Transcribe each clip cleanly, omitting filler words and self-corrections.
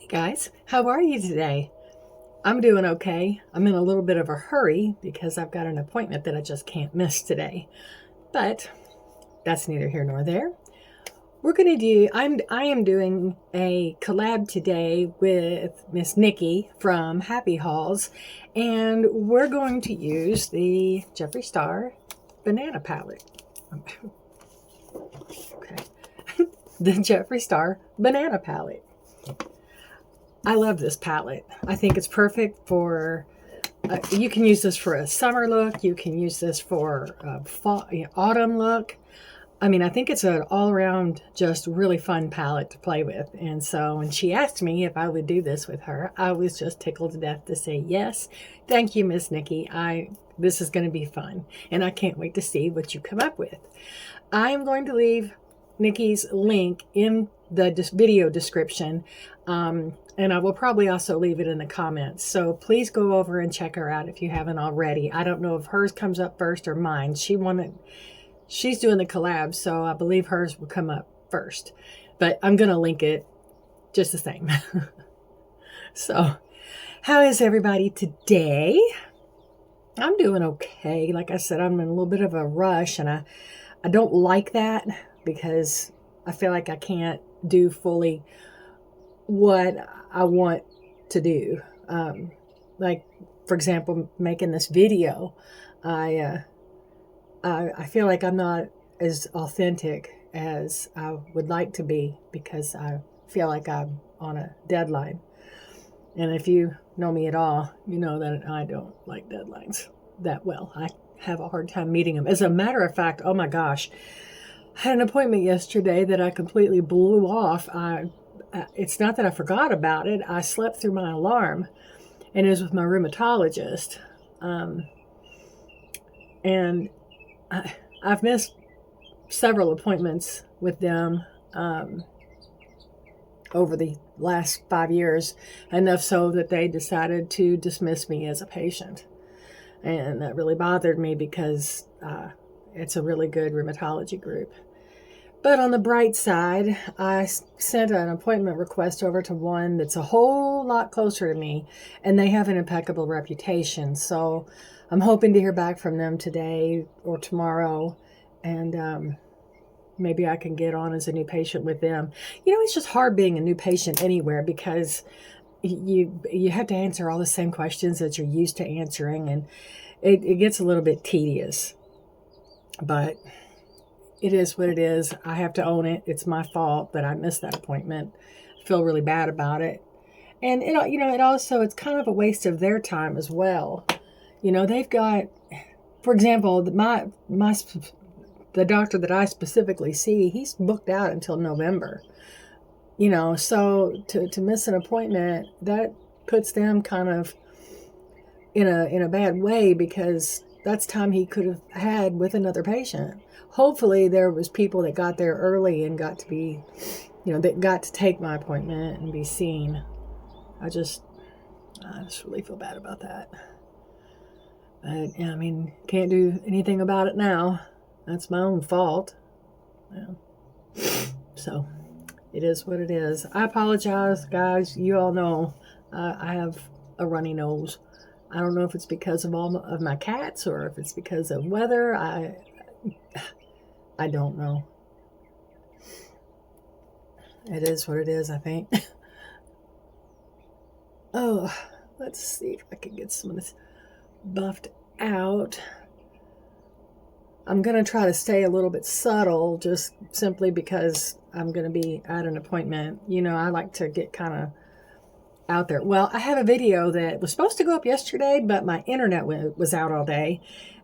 Hey guys, how are you today? I'm doing okay. I'm in a little bit of a hurry because I've got an appointment that I just can't miss today. But that's neither here nor there. I am doing a collab today with Miss Nikki from Happy Halls, and we're going to use the Jeffree Star Banana Palette. Okay. The Jeffree Star Banana Palette. I love this palette. I think it's perfect for, you can use this for a summer look. You can use this for a fall, autumn look. I mean, I think it's an all-around just really fun palette to play with. And so when she asked me if I would do this with her, I was just tickled to death to say, yes, thank you, Miss Nikki. This is going to be fun. And I can't wait to see what you come up with. I'm going to leave Nikki's link in the video description. And I will probably also leave it in the comments. So please go over and check her out if you haven't already. I don't know if hers comes up first or mine. She's doing the collab, so I believe hers will come up first. But I'm going to link it just the same. So, how is everybody today? I'm doing okay. Like I said, I'm in a little bit of a rush, and I don't like that because I feel like I can't do fully what I want to do. Like, for example, making this video, I feel like I'm not as authentic as I would like to be because I feel like I'm on a deadline. And if you know me at all, you know that I don't like deadlines that well. I have a hard time meeting them. As a matter of fact, oh my gosh, I had an appointment yesterday that I completely blew off. It's not that I forgot about it. I slept through my alarm, and it was with my rheumatologist. And I've missed several appointments with them over the last 5 years, enough so that they decided to dismiss me as a patient. And that really bothered me because it's a really good rheumatology group. But on the bright side, I sent an appointment request over to one that's a whole lot closer to me, and they have an impeccable reputation. So I'm hoping to hear back from them today or tomorrow, and maybe I can get on as a new patient with them. You know, it's just hard being a new patient anywhere because you have to answer all the same questions that you're used to answering, and it gets a little bit tedious. But it is what it is. I have to own it. It's my fault that I missed that appointment. I feel really bad about it. And it's kind of a waste of their time as well. You know, they've got, for example, the doctor that I specifically see, he's booked out until November. You know, so to miss an appointment, that puts them kind of in a bad way because that's time he could have had with another patient. Hopefully there was people that got there early and got to be, that got to take my appointment and be seen. I just really feel bad about that. But, yeah, I mean, can't do anything about it now. That's my own fault. Yeah. So, it is what it is. I apologize, guys. You all know I have a runny nose. I don't know if it's because of all of my cats or if it's because of weather. I don't know. It is what it is, I think. Oh, let's see if I can get some of this buffed out. I'm going to try to stay a little bit subtle just simply because I'm going to be at an appointment. You know, I like to get kind of out there. Well, I have a video that was supposed to go up yesterday, but my internet was out all day,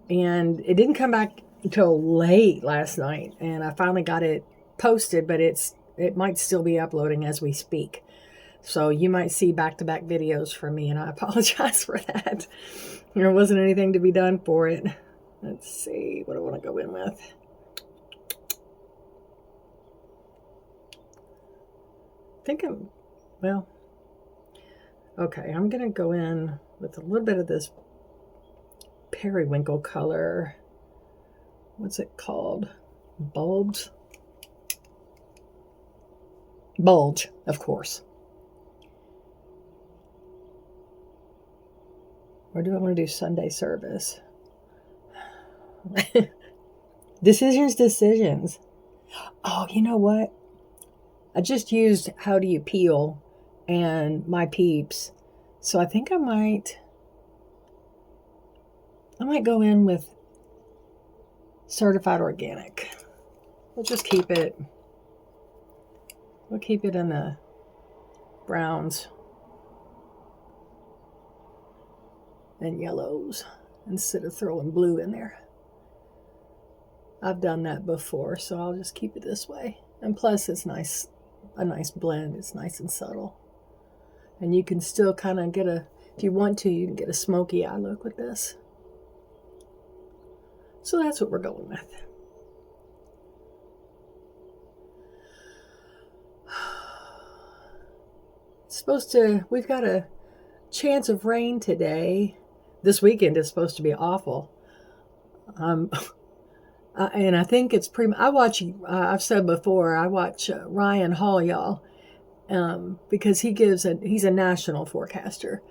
and it didn't come back until late last night, and I finally got it posted, but it might still be uploading as we speak. So you might see back-to-back videos from me, and I apologize for that. There wasn't anything to be done for it. Let's see what I want to go in with. Okay, I'm going to go in with a little bit of this periwinkle color. What's it called? Bulge, of course. Or do I want to do Sunday service? Decisions. Oh, you know what? I just used How Do You Peel and My Peeps. So I think I might go in with certified organic. We'll just keep it. We'll keep it in the browns and yellows instead of throwing blue in there. I've done that before, so I'll just keep it this way. And plus, it's nice, a nice blend. It's nice and subtle. And you can still kind of get if you want to, you can get a smoky eye look with this. So that's what we're going with. We've got a chance of rain today. This weekend is supposed to be awful. And I think it's I watch, I've said before, I watch Ryan Hall, y'all, because he's a national forecaster.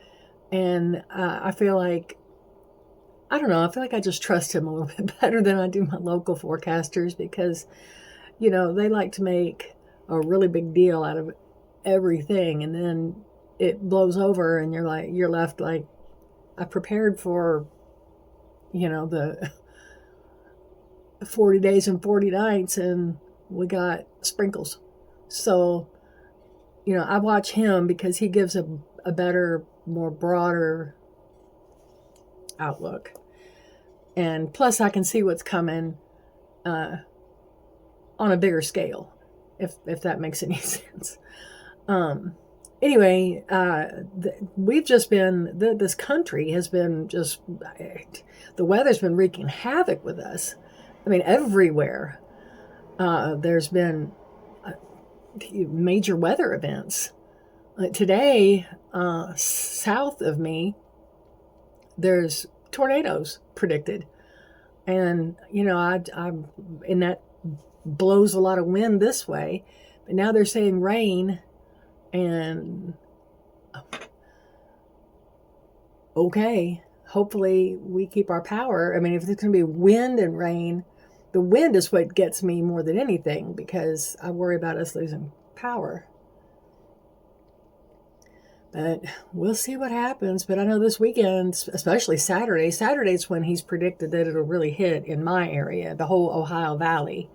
And I feel like, I don't know, I feel like I just trust him a little bit better than I do my local forecasters because, they like to make a really big deal out of everything. And then it blows over and you're left like, I prepared for, the 40 days and 40 nights and we got sprinkles. So, I watch him because he gives a better, more broader outlook. And plus I can see what's coming on a bigger scale, if that makes any sense. Anyway, we've just been, this country has been just, the weather's been wreaking havoc with us. I mean, everywhere. There's been major weather events. Today, south of me, there's tornadoes predicted. And, I'm and that blows a lot of wind this way. But now they're saying rain and okay, hopefully we keep our power. I mean, if there's going to be wind and rain, the wind is what gets me more than anything because I worry about us losing power. But we'll see what happens. But I know this weekend, especially Saturday's when he's predicted that it'll really hit in my area, the whole Ohio Valley.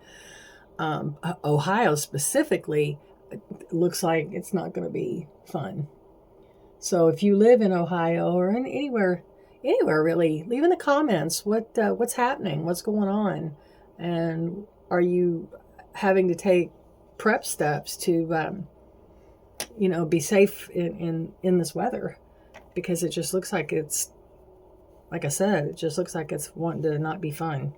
Ohio specifically, looks like it's not going to be fun. So if you live in Ohio or in anywhere really, leave in the comments what's happening, what's going on, and are you having to take prep steps to be safe in this weather, because it just looks like it's, like I said, it just looks like it's wanting to not be fun.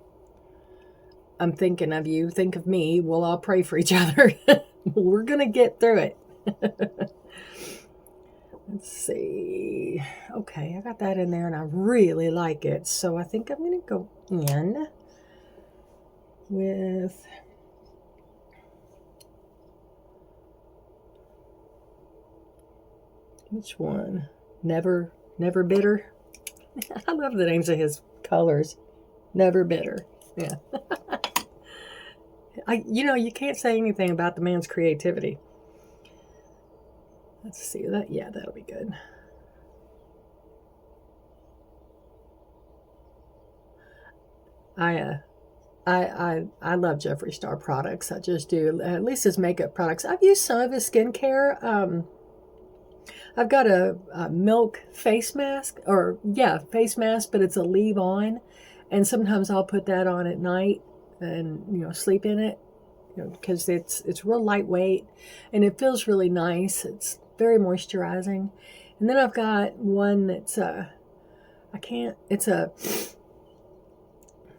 I'm thinking of you, think of me, we'll all pray for each other. We're gonna get through it. Let's see. Okay, I got that in there and I really like it. So I think I'm gonna go in with which one? Never Bitter. I love the names of his colors. Never Bitter. Yeah. You can't say anything about the man's creativity. Let's see that. Yeah, that'll be good. I love Jeffree Star products. I just do. At least his makeup products. I've used some of his skincare. I've got a milk face mask, face mask, but it's a leave-on, and sometimes I'll put that on at night and sleep in it, because it's real lightweight and it feels really nice. It's very moisturizing. And then I've got one that's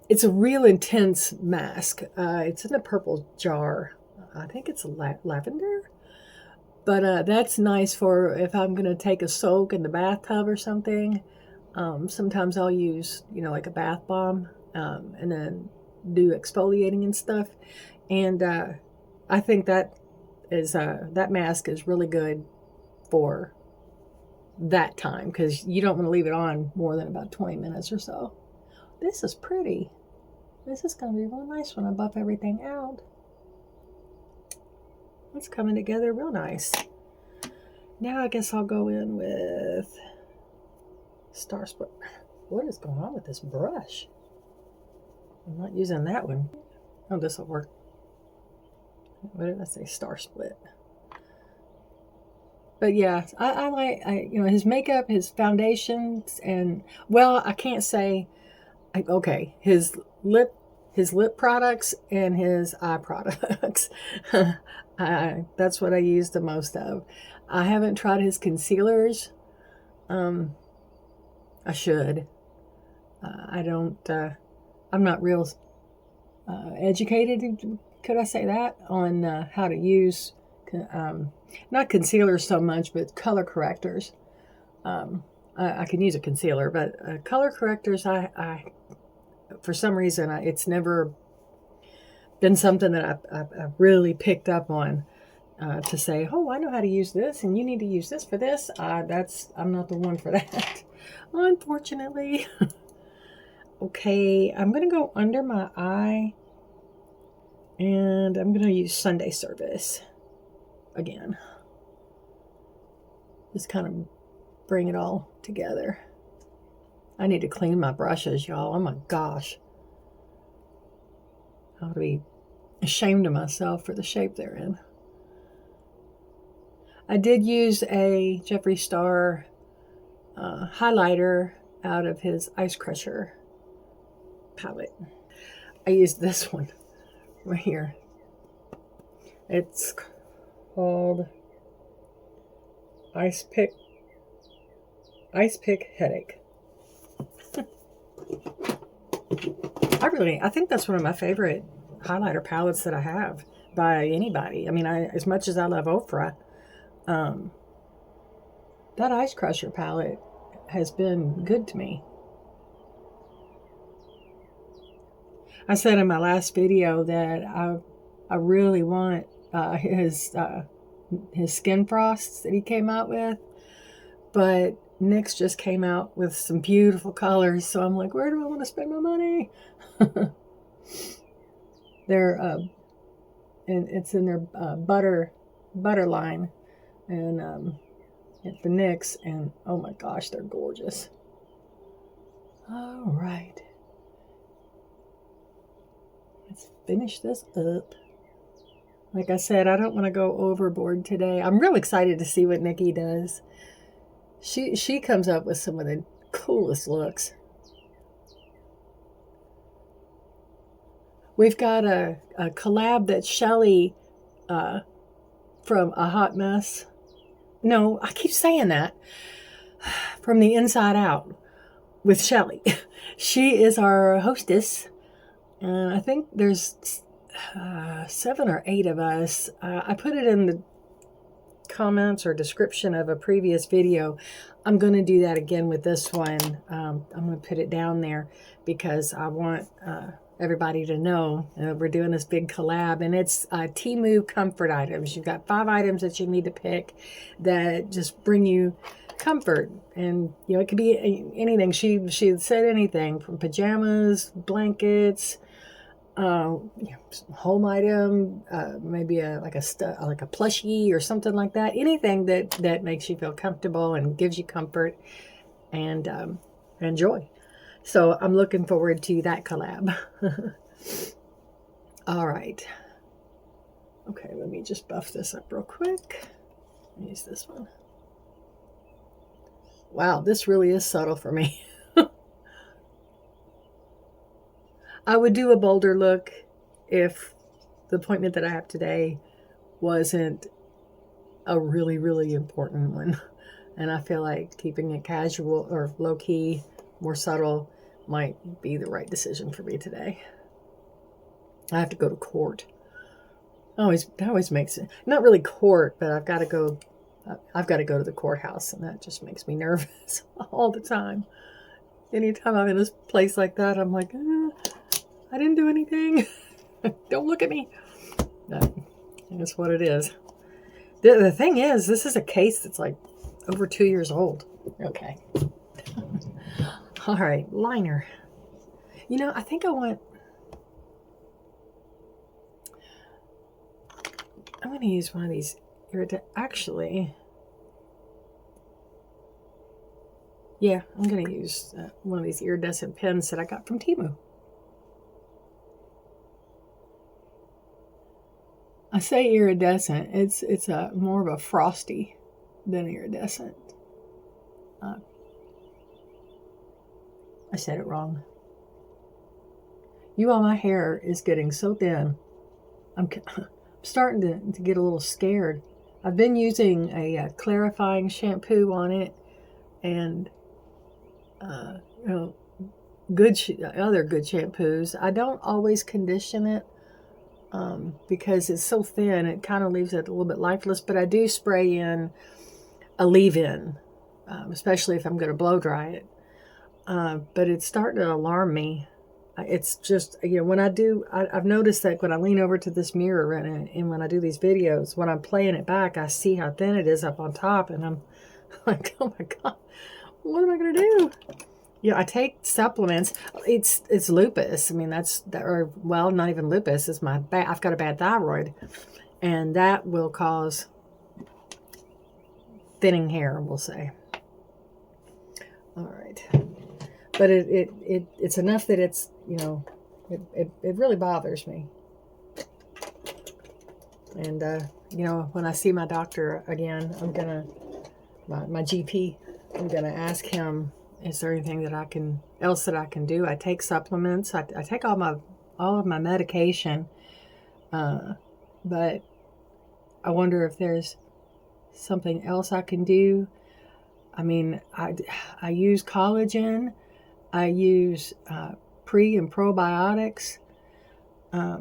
it's a real intense mask. It's in a purple jar. I think it's lavender. But that's nice for if I'm going to take a soak in the bathtub or something. Sometimes I'll use, like a bath bomb, and then do exfoliating and stuff. And I think that mask is really good for that time, because you don't want to leave it on more than about 20 minutes or so. This is pretty. This is going to be real nice when I buff everything out. It's coming together real nice. Now I guess I'll go in with Star Split. What is going on with this brush? I'm not using that one. Oh, this will work. What did I say? Star Split. But yeah, I like, you know, his makeup, his foundations, and, well, I can't say, okay, his lip products and his eye products. That's what I use the most of. I haven't tried his concealers. I should. I don't, I'm not real educated, could I say that, on how to use not concealers so much, but color correctors. I can use a concealer, but color correctors, I for some reason, it's never been something that I've really picked up on to say, oh, I know how to use this, and you need to use this for this. I'm not the one for that, unfortunately. Okay, I'm going to go under my eye, and I'm going to use Sunday Service again. Just kind of bring it all together. I need to clean my brushes, y'all. Oh my gosh. I ought to be ashamed of myself for the shape they're in. I did use a Jeffree Star highlighter out of his Ice Crusher palette. I used this one right here. It's called Ice Pick Headache. I think that's one of my favorite highlighter palettes that I have by anybody. I mean, as much as I love Ofra, that Ice Crusher palette has been good to me. I said in my last video that I really want his Skin Frosts that he came out with, but NYX just came out with some beautiful colors, so I'm like, where do I want to spend my money? They're and it's in their butter line, and it's the NYX, and oh my gosh, they're gorgeous. All right, let's finish this up. Like I said, I don't want to go overboard today. I'm real excited to see what Nikki does. She comes up with some of the coolest looks. We've got a collab that Shelly from A Hot Mess. No, I keep saying that. From the Inside Out with Shelly. She is our hostess. And I think there's 7 or 8 of us. I put it in the comments or description of a previous video. I'm going to do that again with this one. I'm going to put it down there because I want everybody to know we're doing this big collab, and it's Temu comfort items. You've got 5 items that you need to pick that just bring you comfort, and you know, it could be anything. She said anything from pajamas, blankets, home item, maybe like a plushie or something like that. Anything that makes you feel comfortable and gives you comfort and joy. So I'm looking forward to that collab. All right. Okay, let me just buff this up real quick. Use this one. Wow, this really is subtle for me. I would do a bolder look if the appointment that I have today wasn't a really, really important one. And I feel like keeping it casual or low-key, more subtle, might be the right decision for me today. I have to go to court. That always makes it, not really court, but I've got to go to the courthouse, and that just makes me nervous all the time. Anytime I'm in this place like that, I'm like, I didn't do anything. Don't look at me. That's what it is. The thing is, this is a case that's like over 2 years old. Okay. All right, liner. You know, I think I'm going to use one of these actually, yeah, I'm going to use one of these iridescent pens that I got from Temu. I say iridescent. It's a more of a frosty than iridescent. I said it wrong. You all, my hair is getting so thin. I'm starting to get a little scared. I've been using a clarifying shampoo on it, and you know, other good shampoos. I don't always condition it because it's so thin. It kind of leaves it a little bit lifeless. But I do spray in a leave-in, especially if I'm going to blow dry it. But it's starting to alarm me. It's just, you know, when I do, I've noticed that when I lean over to this mirror and when I do these videos, when I'm playing it back, I see how thin it is up on top, and I'm like, oh my God, what am I going to do? Yeah, I take supplements. It's lupus. I mean, or well, not even lupus. It's I've got a bad thyroid, and that will cause thinning hair, we'll say. All right. But it's enough that it's, you know, it really bothers me. And, you know, when I see my doctor again, my GP, I'm going to ask him, is there anything else that I can do? I take supplements. I take all of my medication. But I wonder if there's something else I can do. I mean, I use collagen. I use pre and probiotics. What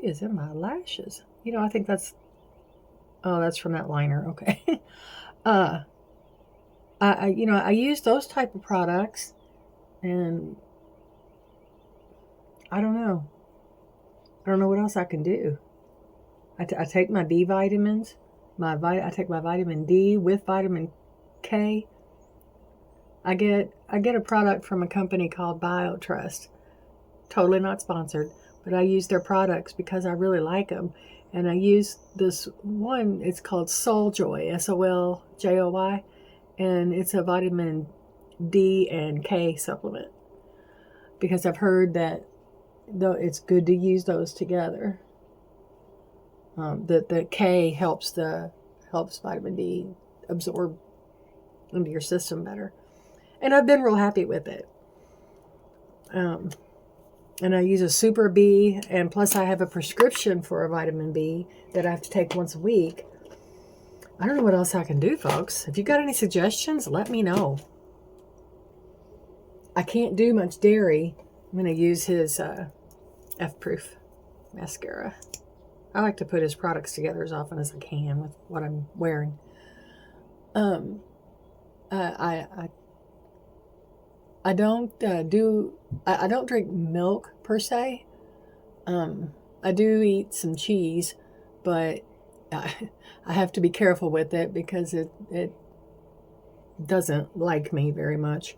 is in my lashes? You know, I think that's from that liner. Okay. I use those type of products, and I don't know. I don't know what else I can do. I take my B vitamins. I take my vitamin D with vitamin K. I get a product from a company called BioTrust. Totally not sponsored, but I use their products because I really like them. And I use this one, it's called Soljoy, SOLJOY, and it's a vitamin D and K supplement. Because I've heard that it's good to use those together. The K helps vitamin D absorb into your system better. And I've been real happy with it. And I use a Super B, and plus I have a prescription for a vitamin B that I have to take once a week. I don't know what else I can do, folks. If you got any suggestions, let me know. I can't do much dairy. I'm going to use his F-Proof mascara. I like to put his products together as often as I can with what I'm wearing. I don't drink milk per se. I do eat some cheese, but I have to be careful with it because it doesn't like me very much.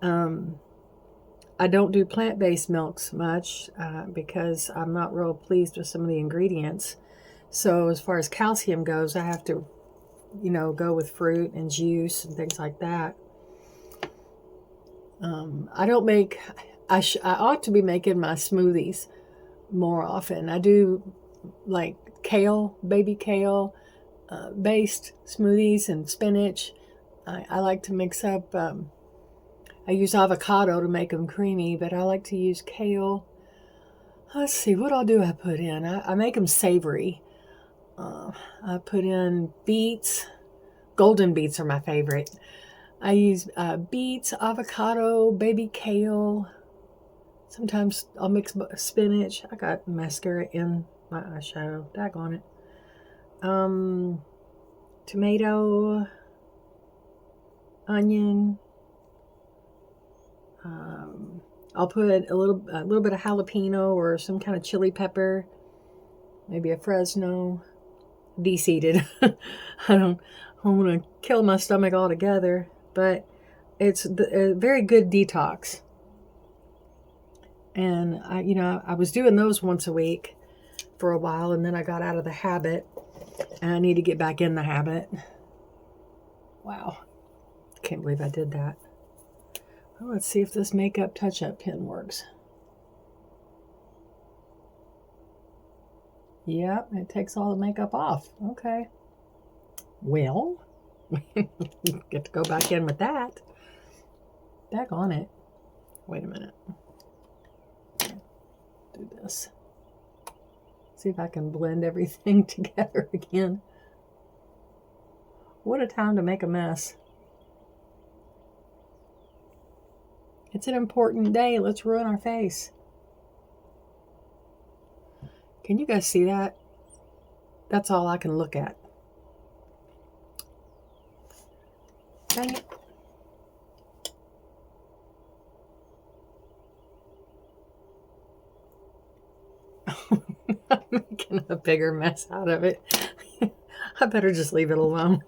I don't do plant-based milks much because I'm not real pleased with some of the ingredients. So as far as calcium goes, I have to, go with fruit and juice and things like that. I don't make, I ought to be making my smoothies more often. I do like baby kale based smoothies and spinach. I like to mix up, I use avocado to make them creamy, but I like to use kale. Let's see, what all do I put in? I make them savory. I put in beets. Golden beets are my favorite. I use beets, avocado, baby kale. Sometimes I'll mix spinach. I got mascara in my eyeshadow. Daggone it. Tomato, onion. I'll put a little bit of jalapeno or some kind of chili pepper. Maybe a Fresno. de-seated. I don't want to kill my stomach altogether, but it's a very good detox. And I was doing those once a week for a while, and then I got out of the habit, and I need to get back in the habit. Wow. Can't believe I did that. Well, let's see if this makeup touch-up pen works. Yep, it takes all the makeup off. Okay. Well, get to go back in with that. Back on it. Wait a minute. Do this. See if I can blend everything together again. What a time to make a mess. It's an important day. Let's ruin our face. Can you guys see that? That's all I can look at. Dang it. I'm making a bigger mess out of it. I better just leave it alone.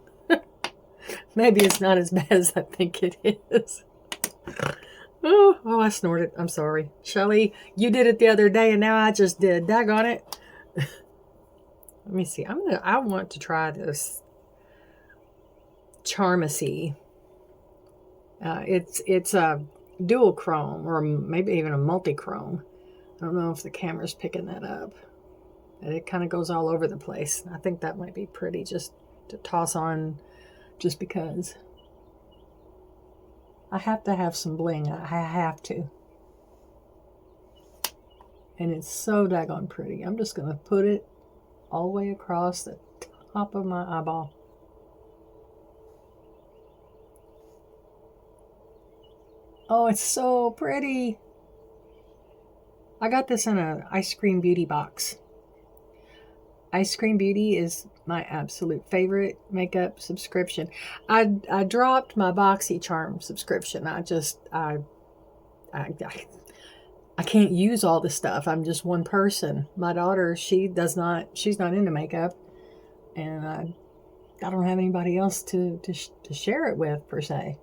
Maybe it's not as bad as I think it is. Oh, I snorted. I'm sorry. Shelly, you did it the other day and now I just did. Daggone it. Let me see. I want to try this Charmacy. It's a dual chrome, or maybe even a multi-chrome. I don't know if the camera's picking that up. And it kind of goes all over the place. I think that might be pretty just to toss on just because. I have to have some bling. I have to. And it's so daggone pretty. I'm just going to put it all the way across the top of my eyeball. Oh, it's so pretty. I got this in an Ice Cream Beauty box. Ice Cream Beauty is my absolute favorite makeup subscription. I dropped my BoxyCharm subscription. I can't use all the stuff. I'm just one person. My daughter, she's not into makeup, and I don't have anybody else to share it with per se.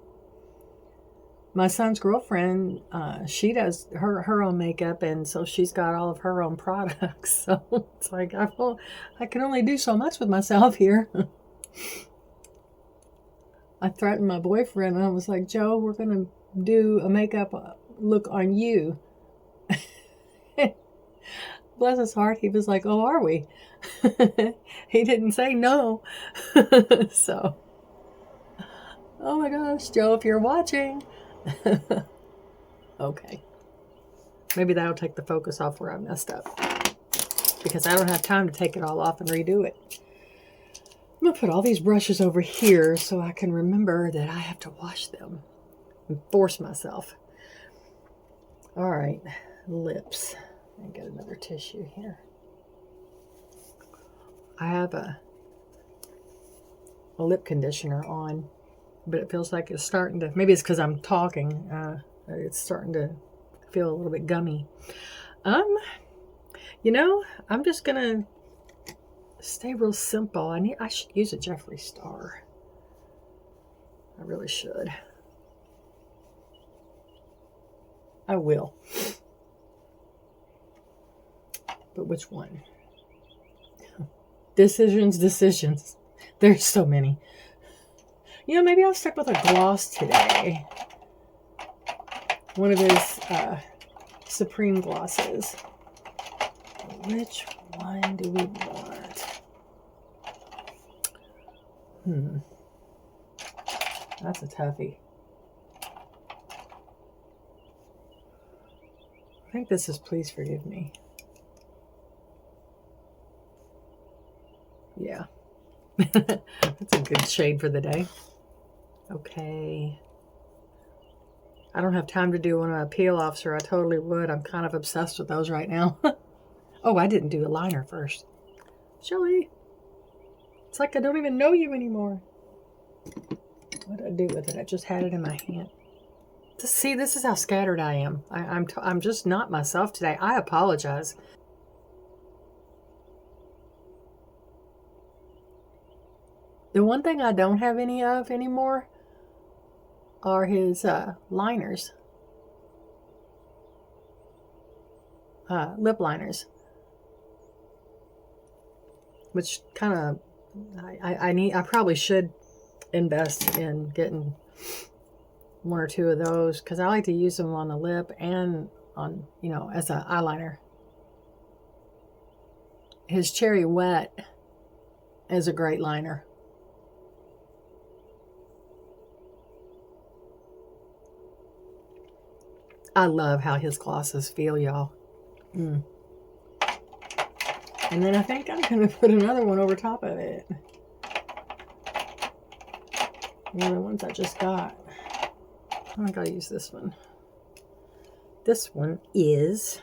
My son's girlfriend, she does her own makeup, and so she's got all of her own products. So it's like I can only do so much with myself here. I threatened my boyfriend, and I was like, Joe, we're gonna do a makeup look on you. Bless his heart, he was like, oh, are we? He didn't say no. So, oh my gosh, Joe, if you're watching. Okay. Maybe that'll take the focus off where I messed up, because I don't have time to take it all off and redo it. I'm going to put all these brushes over here so I can remember that I have to wash them and force myself. All right, lips. Let me get another tissue here. I have a lip conditioner on, but it feels like it's starting to, maybe it's because I'm talking, it's starting to feel a little bit gummy. I'm just gonna stay real simple. I should use a Jeffree Star. I really should. I will. But which one? Decisions. There's so many. Maybe I'll stick with a gloss today. One of those Supreme glosses. Which one do we want? That's a toughie. I think this is Please Forgive Me. Yeah. That's a good shade for the day. Okay. I don't have time to do one of my peel-offs, or I totally would. I'm kind of obsessed with those right now. Oh, I didn't do a liner first. Shelly. It's like I don't even know you anymore. What did I do with it? I just had it in my hand. See, this is how scattered I am. I'm just not myself today. I apologize. The one thing I don't have any of anymore are his liners. Lip liners. Which kind of, I probably should invest in getting one or two of those, because I like to use them on the lip and on, you know, as an eyeliner. His Cherry Wet is a great liner. I love how his glosses feel, y'all. And then I think I'm going to put another one over top of it. One of the ones I just got. I gotta use this one. This one is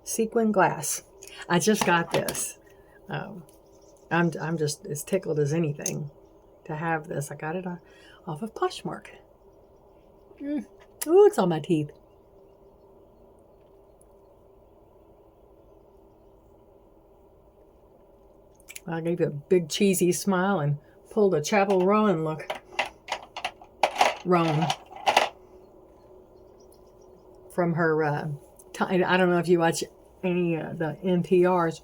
Sequin Glass. I just got this. I'm just as tickled as anything to have this. I got it off of Poshmark. Oh, it's on my teeth. I gave it a big cheesy smile and pulled a Chapel Roan look. Roan. From her, I don't know if you watch any of the NPRs,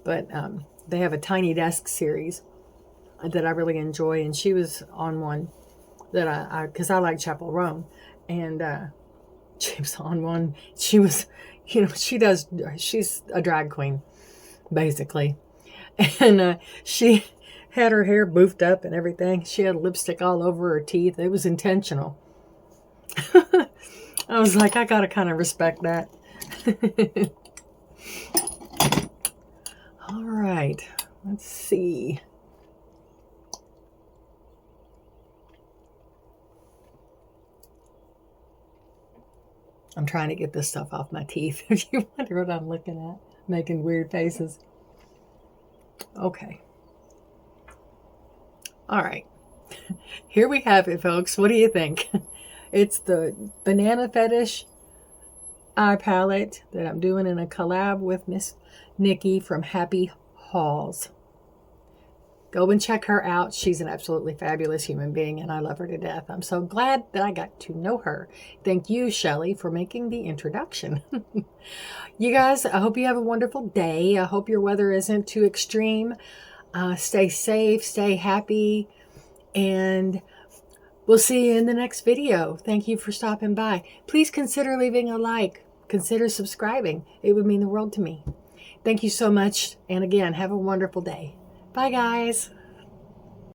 but they have a Tiny Desk series that I really enjoy, and she was on one that because I like Chapel Roan, and she was on one. She was, you know, she's a drag queen, basically, and she had her hair boofed up and everything. She had lipstick all over her teeth. It was intentional. I was like, I gotta kind of respect that. All right, let's see. I'm trying to get this stuff off my teeth. If you wonder what I'm looking at, making weird faces. Okay. All right. Here we have it, folks. What do you think? It's the Banana Fetish eye palette that I'm doing in a collab with Miss Nikki from Happy Hauls. Go and check her out. She's an absolutely fabulous human being, and I love her to death. I'm so glad that I got to know her. Thank you, Shelly, for making the introduction. You guys, I hope you have a wonderful day. I hope your weather isn't too extreme. Stay safe, stay happy, and we'll see you in the next video. Thank you for stopping by. Please consider leaving a like. Consider subscribing. It would mean the world to me. Thank you so much. And again, have a wonderful day. Bye, guys.